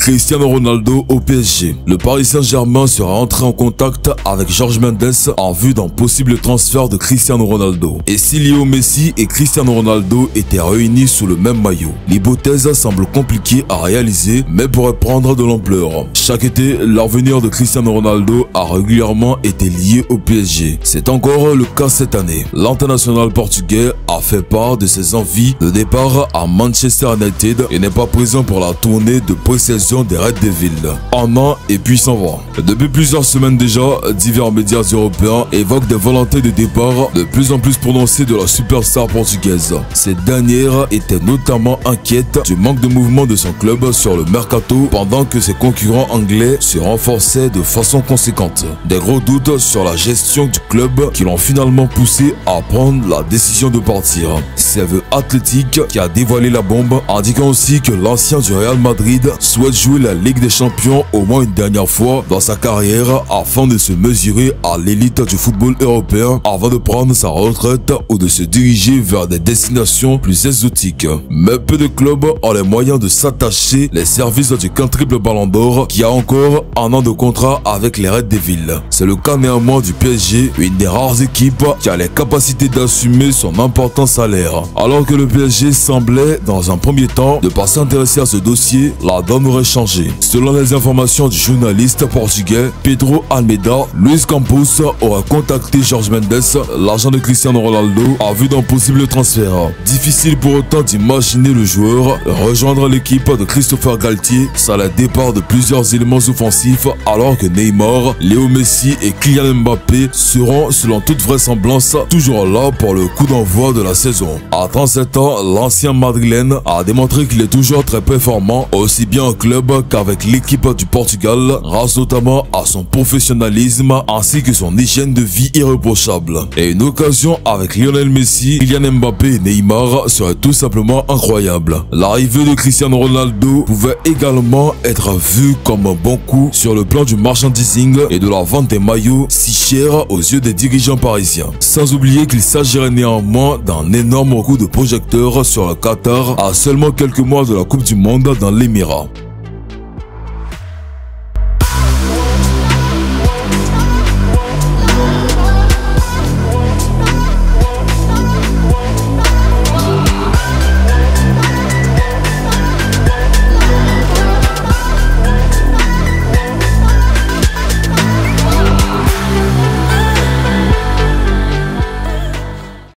Cristiano Ronaldo au PSG. Le Paris Saint-Germain sera entré en contact avec Jorge Mendes en vue d'un possible transfert de Cristiano Ronaldo. Et si Léo Messi et Cristiano Ronaldo étaient réunis sous le même maillot, l'hypothèse semble compliquée à réaliser mais pourrait prendre de l'ampleur. Chaque été, l'avenir de Cristiano Ronaldo a régulièrement été lié au PSG. C'est encore le cas cette année. L'international portugais a fait part de ses envies de départ à Manchester United et n'est pas présent pour la tournée de pré-saison des Red Devils. Un an et puis s'en va. Depuis plusieurs semaines déjà, divers médias européens évoquent des volontés de départ de plus en plus prononcées de la superstar portugaise. Cette dernière était notamment inquiète du manque de mouvement de son club sur le mercato pendant que ses concurrents anglais se renforçaient de façon conséquente. Des gros doutes sur la gestion du club qui l'ont finalement poussé à prendre la décision de partir. C'est The Athletic qui a dévoilé la bombe, indiquant aussi que l'ancien du Real Madrid souhaite jouer la Ligue des Champions au moins une dernière fois dans sa carrière afin de se mesurer à l'élite du football européen avant de prendre sa retraite ou de se diriger vers des destinations plus exotiques. Mais peu de clubs ont les moyens de s'attacher les services du quintuple Ballon d'Or qui a encore un an de contrat avec les Red Devils. C'est le cas néanmoins du PSG, une des rares équipes qui a les capacités d'assumer son important salaire. Alors que le PSG semblait dans un premier temps ne pas s'intéresser à ce dossier, la donne aurait changé. Selon les informations du journaliste portugais Pedro Almeida, Luis Campos aurait contacté Jorge Mendes, l'agent de Cristiano Ronaldo, à vue d'un possible transfert. Difficile pour autant d'imaginer le joueur rejoindre l'équipe de Christopher Galtier sans le départ de plusieurs éléments offensifs alors que Neymar, Léo Messi et Kylian Mbappé seront selon toute vraisemblance toujours là pour le coup d'envoi de la saison. À 37 ans, l'ancien madrilène a démontré qu'il est toujours très performant aussi bien en club qu'avec l'équipe du Portugal grâce notamment à son professionnalisme ainsi que son hygiène de vie irréprochable. Et une occasion avec Lionel Messi, Kylian Mbappé et Neymar serait tout simplement incroyable. L'arrivée de Cristiano Ronaldo pouvait également être vue comme un bon coup sur le plan du merchandising et de la vente des maillots si chers aux yeux des dirigeants parisiens. Sans oublier qu'il s'agirait néanmoins d'un énorme coup de projecteur sur le Qatar à seulement quelques mois de la Coupe du Monde dans l'Émirat.